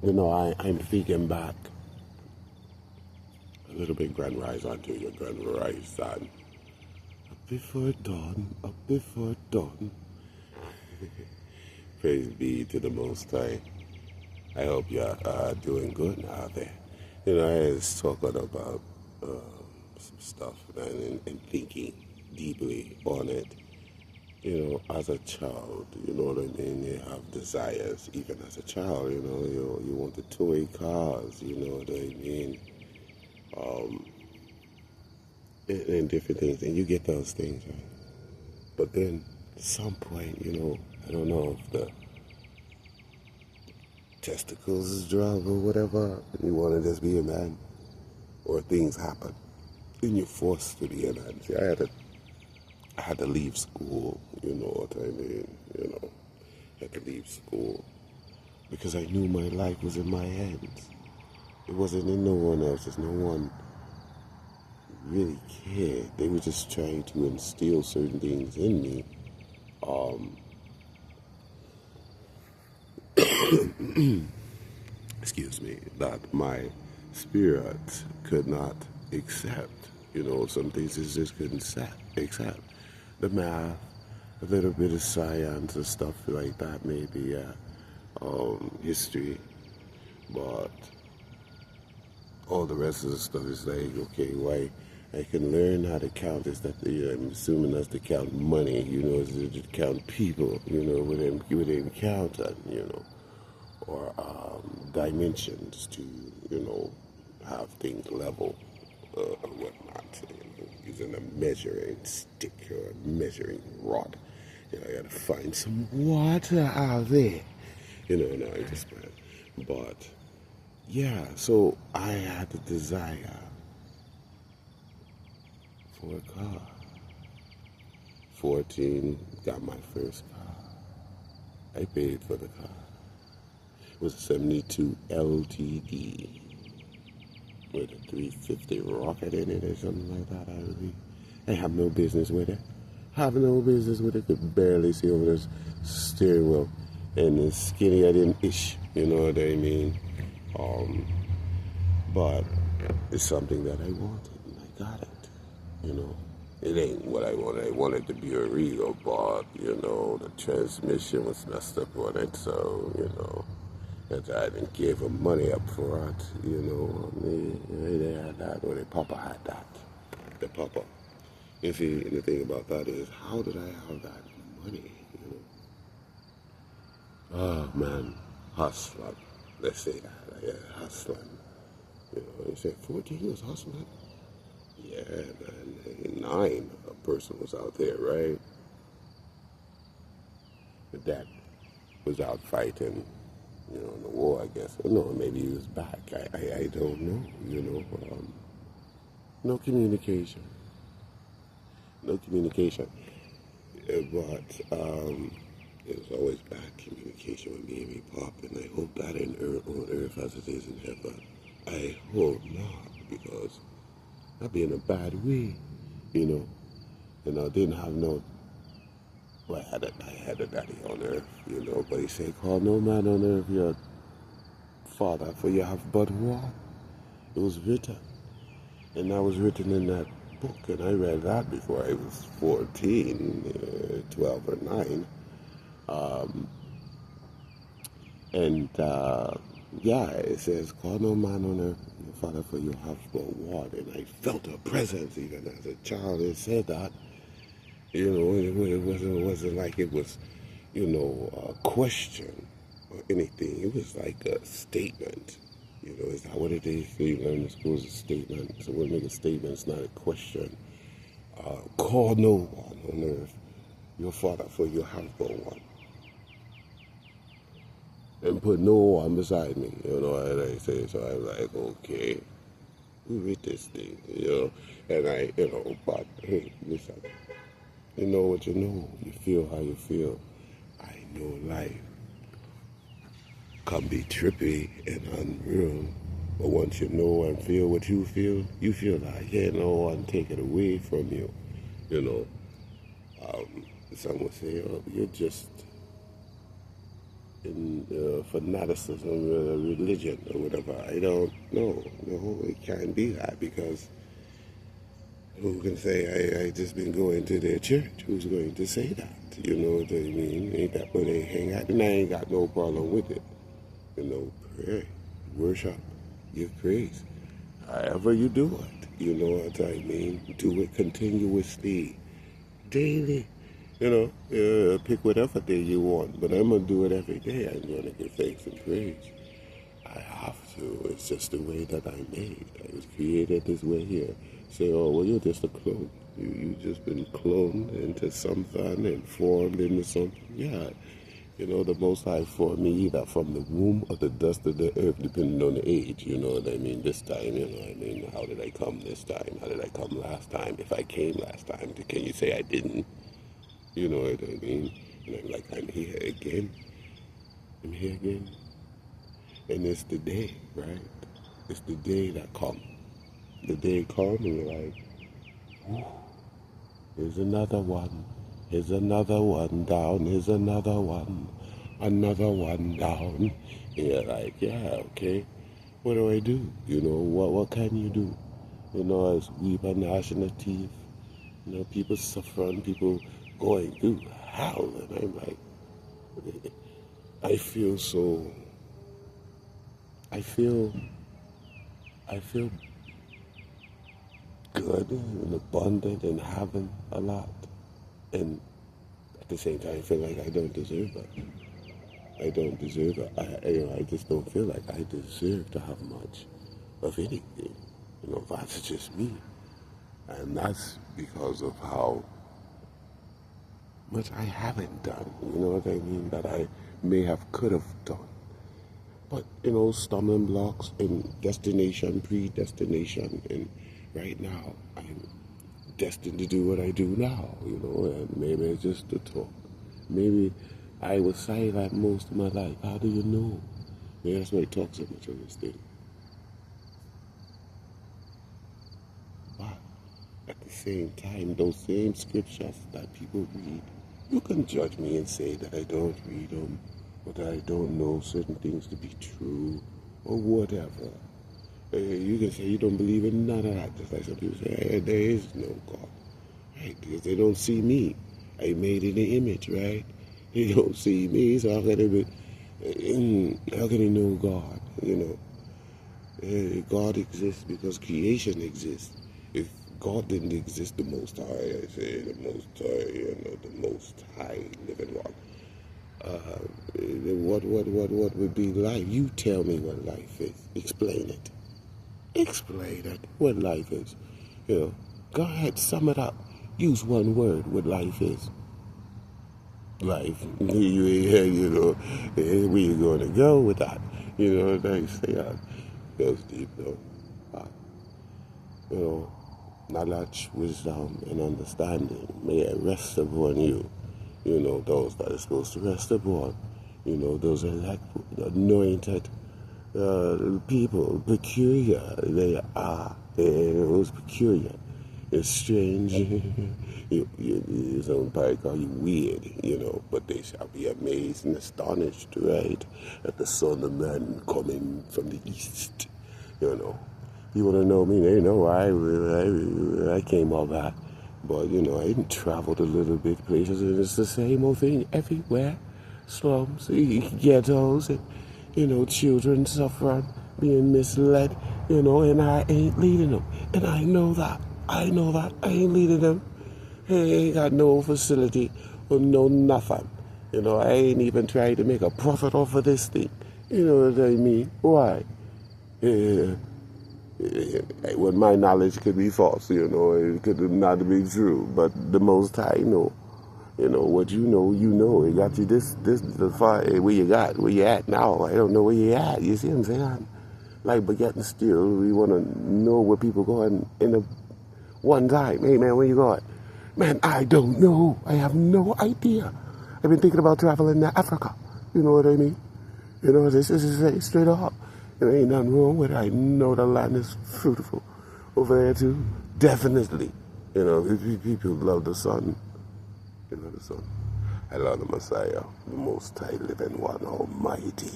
I'm thinking back a little bit grand rise onto your grand rise son. Up before dawn, up before dawn. Praise be to the Most High. I hope you're doing good out there. I was talking about some stuff and thinking deeply on it. As a child, you know what I mean? You have desires, even as a child, you want the toy cars, you know what I mean? Um, and different things, and you get those things, right? But then, at some point, I don't know if the testicles is drop or whatever, and you want to just be a man, or things happen, and you're forced to be a man. See, I had to leave school, you know what I mean? I had to leave school because I knew my life was in my hands. It wasn't in no one else's. No one really cared. They were just trying to instill certain things in me. Excuse me, that my spirit could not accept. Some things it just couldn't accept. The math, a little bit of science and stuff like that, maybe history, but all the rest of the stuff is like, okay, why I can learn how to count is that I'm assuming that's to count money, is to count people, with them counting, or dimensions to, have things level or whatnot, using a measuring stick or a measuring rod. I gotta find some water out there. No, I just man. But yeah, so I had the desire for a car. 14, got my first car. I paid for the car. It was a 72 LTD with a 350 rocket in it or something like that, I believe. I have no business with it. Could barely see over the steering wheel. And it's skinny, I didn't ish, you know what I mean? But it's something that I wanted, and I got it, It ain't what I wanted. I wanted to be a Regal, but, the transmission was messed up on it, so, and I didn't give him money up for it, They had that, or the Papa had that. The Papa. You see, and the thing about that is, how did I have that money, Oh, man, hustling. Let's say that, hustling. You said 14 was hustling? Yeah, man, 9, a person was out there, right? But that was out fighting, in the war, I guess. Or no, maybe he was back. I don't know, no communication. No communication. But it was always bad communication with me and me Pop, and I hope that on earth as it is in heaven. I hope not, because I'd be in a bad way, And I didn't have no. Well, I had a daddy on earth, But he said, "Call no man on earth your father, for you have but one." It was written, and that was written in that book, and I read that before I was 14, 12 or 9. And yeah, it says, "Call no man on earth your father, for you have but one." And I felt a presence even as a child. It said that, it wasn't like it was, a question or anything. It was like a statement. Is that what it is? You learn in school is a statement. So when we make a statement, it's not a question. Call no one on earth your father, for you have but one. And put no one beside me, and I say. So I'm like, okay, we read this thing, and but hey, listen, you know what you know, you feel how you feel. I know life can be trippy and unreal, but once you know and feel what you feel like, no one take it away from you, you know. Some would say, oh, you're just in fanaticism, religion, or whatever. I don't know. No, it can't be that because who can say I just been going to their church? Who's going to say that? You know what I mean? Ain't that where they hang out? And I ain't got no problem with it. You know, pray, worship, give praise. However you do it, you know what I mean? Do it continuously, daily. You know, pick whatever day you want, but I'm going to do it every day. I'm going to give thanks and praise. I have to. It's just the way that I'm made. I was created this way here. Say, oh, well, you're just a clone. You just been cloned into something and formed into something. Yeah. You know, the Most High formed me either from the womb or the dust of the earth, depending on the age. You know what I mean? This time, you know what I mean? How did I come this time? How did I come last time? If I came last time, can you say I didn't? You know what I mean? And I'm like, I'm here again. I'm here again. And it's the day, right? It's the day that comes. The day comes and you're like, whew, here's another one. Here's another one down. Here's another one. Another one down. And you're like, yeah, okay. What do I do? You know, what can you do? You know, as we gnashing of teeth, you know, people suffering, people going through hell. And I'm like, I feel so, I feel good and abundant and having a lot. And at the same time, I feel like I don't deserve it. I don't deserve it. I just don't feel like I deserve to have much of anything. You know, that's just me. And that's because of how much I haven't done. You know what I mean? That I could have done. But, you know, stumbling blocks and destination, predestination, and right now I'm destined to do what I do now, you know, and maybe it's just the talk. Maybe I was silent most of my life. How do you know? Maybe that's why I talk so much on this thing. But at the same time, those same scriptures that people read, you can judge me and say that I don't read them, or that I don't know certain things to be true, or whatever. You can say you don't believe in none of that. Just like some people say, hey, there is no God. Right? Because they don't see me. I made in the image, right? They don't see me, so how can they know God? You know, God exists because creation exists. If God didn't exist, the Most High, I say the Most High, you know, the Most High living one. What would be life? You tell me what life is. Explain it. Explain it. What life is. You know, go ahead, sum it up. Use one word. What life is. Life. You know, where you going to go with that? You know, they say that goes deep though. You know, knowledge, wisdom, and understanding may it rest upon you. You know, those that are supposed to rest upon. You know, those elect, anointed people, peculiar they are. Those peculiar. It's strange. Some probably call you weird, you know, but they shall be amazed and astonished, right, at the Son of Man coming from the east, you know. You want to know me? They know I came all that. But, you know, I even traveled a little bit places, and it's the same old thing everywhere. Slums, ghettos, and, you know, children suffering, being misled, you know, and I ain't leading them. And I know that. I ain't leading them. I ain't got no facility or no nothing. You know, I ain't even trying to make a profit off of this thing. You know what I mean? Why? When my knowledge could be false, you know, it could not be true, but the Most High know. You know, what you know. It got you this, the far, where you at now. I don't know where you at. You see what I'm saying? Like, but yet and still, we want to know where people going in the one time. Hey, man, where you going? Man, I don't know. I have no idea. I've been thinking about traveling to Africa. You know what I mean? You know, this is straight up. There ain't nothing wrong with it. I know the land is fruitful over there too. Definitely. You know, people love the sun. You know, the sun. I love the Messiah, the Most High Living One, Almighty.